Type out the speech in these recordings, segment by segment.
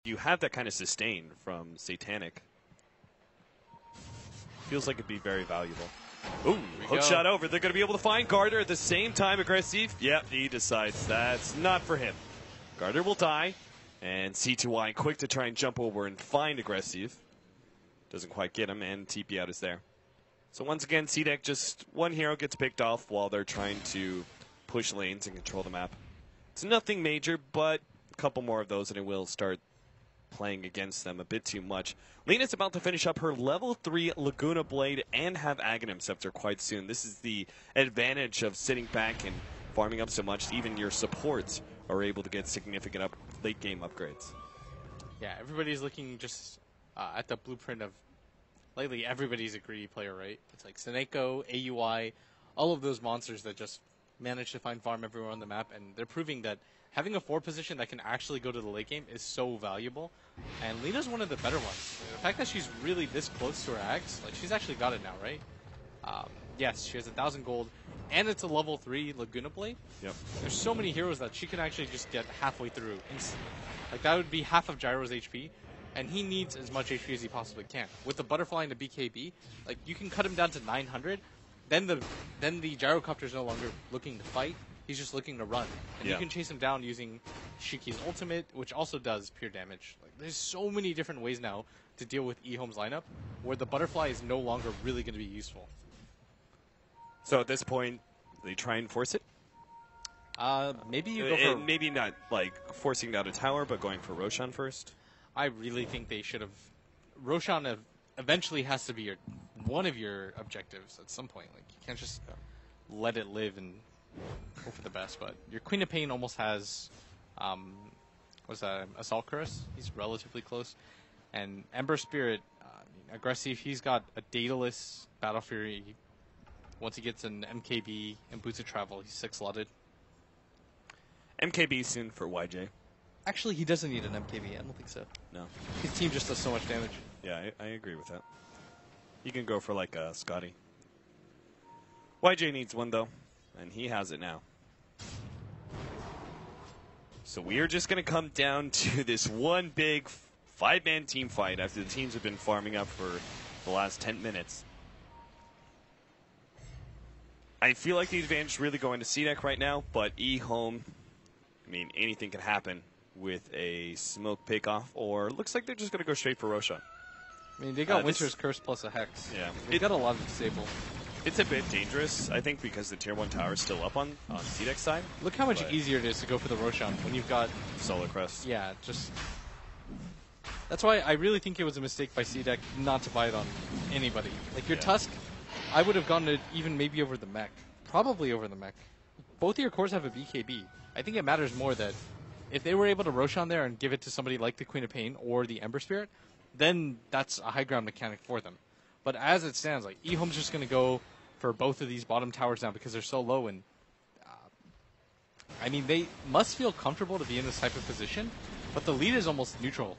you have that kind of sustain from Satanic. Feels like it'd be very valuable. Ooh, hook shot over. They're going to be able to find Garter at the same time. Aggressive. Yep, he decides that's not for him. Garter will die. And C2Y quick to try and jump over and find Aggressive. Doesn't quite get him, and TP out is there. So once again, C-Deck, just one hero gets picked off while they're trying to push lanes and control the map. It's nothing major, but a couple more of those and it will start playing against them a bit too much. Lena's about to finish up her level 3 Laguna Blade and have Aghanim Scepter quite soon. This is the advantage of sitting back and farming up so much. Even your supports are able to get significant late game upgrades. Yeah, everybody's looking just at the blueprint of lately. Everybody's a greedy player, right? It's like Seneko, AUI, all of those monsters that just manage to find farm everywhere on the map, and they're proving that having a 4 position that can actually go to the late game is so valuable. And Lena's one of the better ones. The fact that she's really this close to her axe, like she's actually got it now, right? Yes, she has 1,000 gold, and it's a level 3 Laguna Blade. Yep. There's so many heroes that she can actually just get halfway through. Like that would be half of Gyro's HP, and he needs as much HP as he possibly can. With the butterfly and the BKB, like you can cut him down to 900. Then the gyrocopter's no longer looking to fight. He's just looking to run. And you can chase him down using Shiki's ultimate, which also does pure damage. Like, there's so many different ways now to deal with eHome's lineup where the butterfly is no longer really going to be useful. So at this point, they try and force it? Maybe you go for... Maybe not like forcing down a tower, but going for Roshan first? I really think they should have... Roshan eventually has to be one of your objectives at some point. Like you can't just let it live and go for the best. But your Queen of Pain almost has, what's that? Assault Curse. He's relatively close, and Ember Spirit, aggressive. He's got a dataless Battle Fury. Once he gets an MKB and Boots of Travel, he's 6-slotted. MKB soon for YJ. Actually, he doesn't need an MKB. I don't think so. No. His team just does so much damage. Yeah, I agree with that. You can go for like Scotty. YJ needs one though, and he has it now. So we are just going to come down to this one big 5-man team fight after the teams have been farming up for the last 10 minutes. I feel like the advantage is really going to C-Deck right now, but eHome, I mean, anything can happen with a smoke pick-off, or looks like they're just going to go straight for Roshan. I mean, they got Winter's Curse plus a Hex. Yeah. They got a lot of disable. It's a bit dangerous, I think, because the Tier 1 tower is still up on C-Deck's side. Look how much easier it is to go for the Roshan when you've got... Solar Crest. Yeah, just... That's why I really think it was a mistake by C-Deck not to buy it on anybody. Like, your Tusk, I would have gone to even maybe over the mech. Probably over the mech. Both of your cores have a BKB. I think it matters more that if they were able to Roshan there and give it to somebody like the Queen of Pain or the Ember Spirit, then that's a high ground mechanic for them. But as it stands, like eHome's just going to go for both of these bottom towers now because they're so low. And I mean, they must feel comfortable to be in this type of position, but the lead is almost neutral,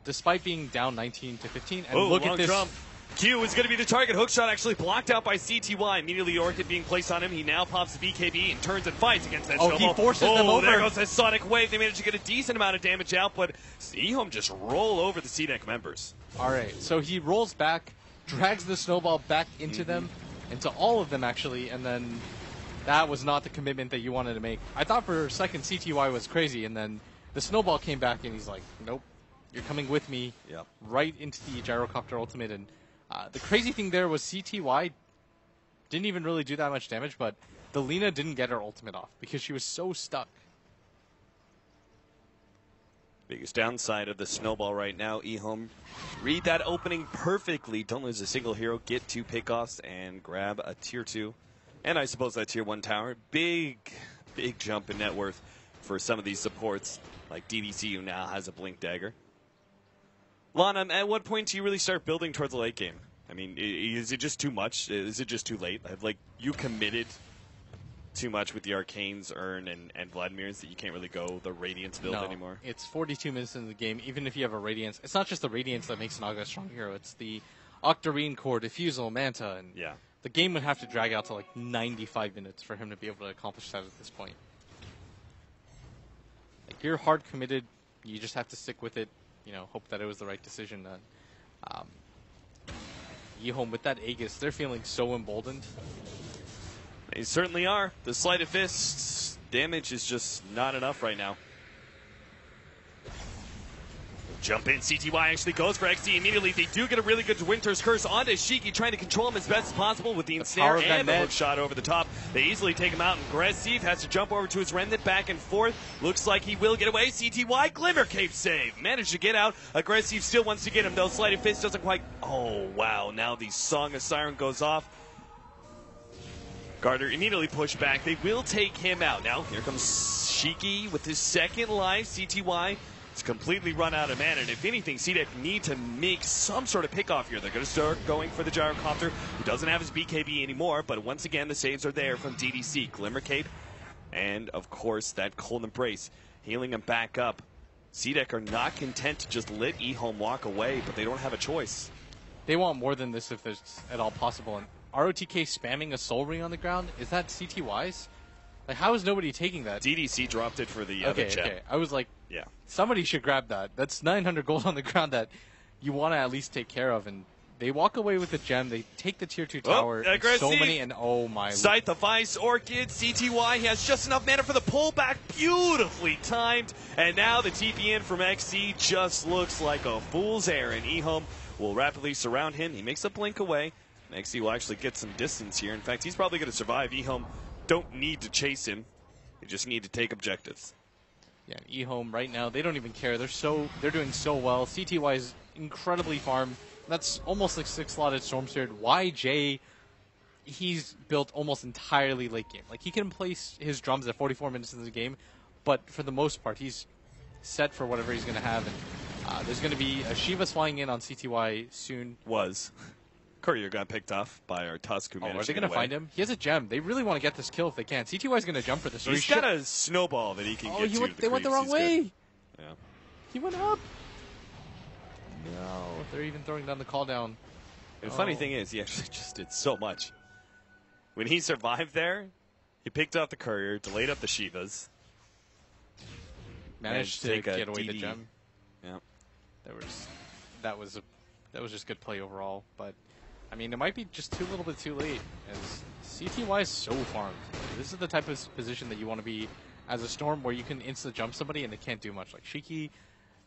despite being down 19 to 15. And look at this. Jump. Q is going to be the target. Hookshot actually blocked out by CTY. Immediately Orchid being placed on him. He now pops the BKB and turns and fights against that snowball. He forces them over. There goes that Sonic Wave. They managed to get a decent amount of damage out, but eHome just roll over the C-Deck members. All right, so he rolls back, drags the snowball back into them, into all of them actually, and then that was not the commitment that you wanted to make. I thought for a second CTY was crazy, and then the snowball came back and he's like, nope, you're coming with me right into the gyrocopter ultimate. And the crazy thing there was CTY didn't even really do that much damage, but the Lina didn't get her ultimate off because she was so stuck. Biggest downside of the snowball right now, eHome read that opening perfectly. Don't lose a single hero, get 2 pickoffs, and grab a Tier 2. And I suppose that Tier 1 tower. Big jump in net worth for some of these supports, like DDC, who now has a Blink Dagger. Lana, at what point do you really start building towards the late game? I mean, is it just too much? Is it just too late? Like, you committed too much with the Arcanes, Urn, and Vladimir's that you can't really go the Radiance build anymore? It's 42 minutes into the game. Even if you have a Radiance, it's not just the Radiance that makes Naga a strong hero. It's the Octarine Core, Diffusal, Manta, and the game would have to drag out to like 95 minutes for him to be able to accomplish that at this point. Like, you're hard committed you just have to stick with it. You know, hope that it was the right decision. Ehome with that Aegis, they're feeling so emboldened. They certainly are. The sleight of fist damage is just not enough right now. Jump in, CTY actually goes for XD immediately. They do get a really good Winter's Curse onto Shiki, trying to control him as best as possible with the ensnare and the hook shot over the top. They easily take him out, and Gressiv has to jump over to his Remnant back and forth. Looks like he will get away. CTY, Glimmer Cape save. Managed to get out. Aggressive still wants to get him, though. Sleight of Fist doesn't quite... Oh, wow. Now the Song of Siren goes off. Garter immediately pushed back. They will take him out. Now, here comes Shiki with his second life. CTY... It's completely run out of mana, and if anything, CDEC need to make some sort of pick-off here. They're going to start going for the Gyrocopter, who doesn't have his BKB anymore, but once again, the saves are there from DDC. Glimmer Cape, and of course, that Cold Embrace, healing him back up. CDEC are not content to just let Ehome walk away, but they don't have a choice. They want more than this if it's at all possible, and ROTK spamming a Soul Ring on the ground, is that CTY's? Like, how is nobody taking that? DDC dropped it for the other gem. Okay. I was like, yeah, somebody should grab that. That's 900 gold on the ground that you want to at least take care of. And they walk away with the gem. They take the tier 2 tower. So many, and oh my. Scythe of Ice, Orchid, CTY. He has just enough mana for the pullback. Beautifully timed. And now the TP in from XC just looks like a fool's errand. Ehome will rapidly surround him. He makes a blink away. And XC will actually get some distance here. In fact, he's probably going to survive. Ehome don't need to chase him. They just need to take objectives. Yeah, Ehome right now, they don't even care. They're doing so well. CTY is incredibly farmed. That's almost like 6-slotted Storm Spirit. YJ, he's built almost entirely late game. Like, he can place his drums at 44 minutes into the game, but for the most part, he's set for whatever he's going to have. And there's going to be a Shiva's flying in on CTY soon. Courier got picked off by our Tusk, who managed are they going to find him? He has a gem. They really want to get this kill if they can. CTY's going to jump for this. He's got a snowball that he can get to. They went the wrong way. Yeah. He went up. No, they're even throwing down the call down. The funny thing is, he actually just did so much. When he survived there, he picked up the Courier, delayed up the Shivas. Managed to get away the gem. Yeah. That was just good play overall, but I mean, it might be just a little bit too late, as CTY is so farmed. This is the type of position that you want to be as a Storm, where you can insta-jump somebody and they can't do much. Like Shiki,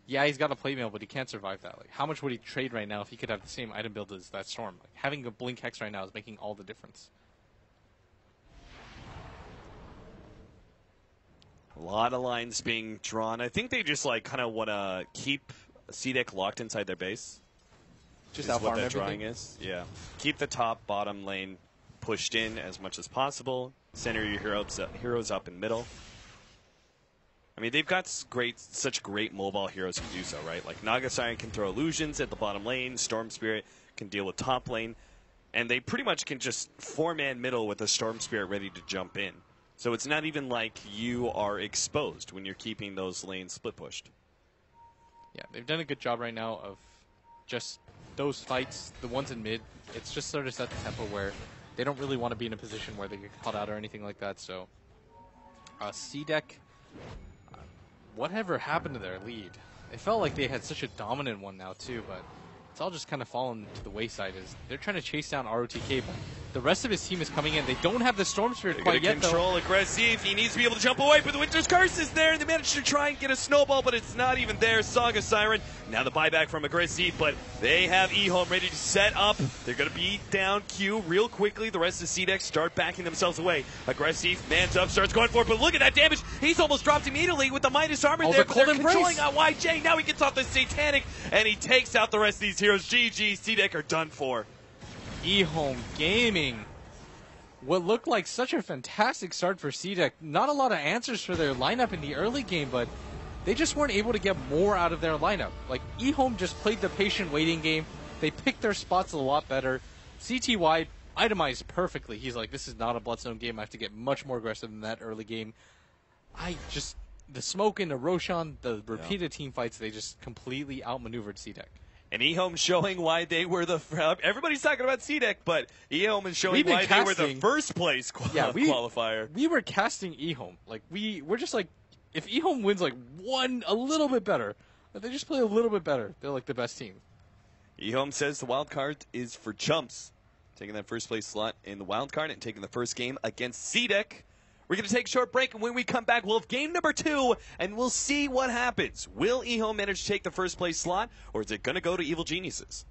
yeah, he's got a plate mail, but he can't survive that. Like, how much would he trade right now if he could have the same item build as that Storm? Like, having a Blink Hex right now is making all the difference. A lot of lines being drawn. I think they just kind of want to keep CDEC locked inside their base. Just is what that drawing is. Yeah. Keep the top, bottom lane pushed in as much as possible. Center your heroes up in middle. I mean, they've got such great mobile heroes who do so, right? Like Naga Siren can throw illusions at the bottom lane. Storm Spirit can deal with top lane. And they pretty much can just 4-man middle with a Storm Spirit ready to jump in. So it's not even like you are exposed when you're keeping those lanes split pushed. Yeah, they've done a good job right now of just those fights, the ones in mid. It's just sort of set the tempo where they don't really want to be in a position where they get caught out or anything like that. So, CDEC, whatever happened to their lead? It felt like they had such a dominant one now too, but it's all just kind of fallen to the wayside as they're trying to chase down ROTK, but the rest of his team is coming in. They don't have the Storm Spirit quite yet, though. Control Aggressive. He needs to be able to jump away, but the Winter's Curse is there, and they managed to try and get a snowball, but it's not even there. Saga Siren. Now the buyback from Aggressive, but they have Ehome ready to set up. They're going to beat down Q real quickly. The rest of CDEC start backing themselves away. Aggressive, mans up, starts going for it, but look at that damage. He's almost dropped immediately with the Midas Armor there, but they're controlling out YJ. Now he gets off the Satanic, and he takes out the rest of these heroes. GG, CDEC are done for. Ehome Gaming. What looked like such a fantastic start for CDEC. Not a lot of answers for their lineup in the early game, but they just weren't able to get more out of their lineup. Like, Ehome just played the patient waiting game. They picked their spots a lot better. CTY itemized perfectly. He's like, this is not a Bloodstone game. I have to get much more aggressive than that early game. The smoke into Roshan, the repeated team fights, they just completely outmaneuvered CDEC. And Ehome showing why they were everybody's talking about CDEC, but Ehome is showing why they were the first place qualifier. We were casting Ehome. Like, we're just like, if eHome wins like a little bit better, if they just play a little bit better, they're like the best team. eHome says the wild card is for chumps. Taking that first place slot in the wild card and taking the first game against CDEC. We're going to take a short break, and when we come back, we'll have game number 2, and we'll see what happens. Will eHome manage to take the first place slot, or is it going to go to Evil Geniuses?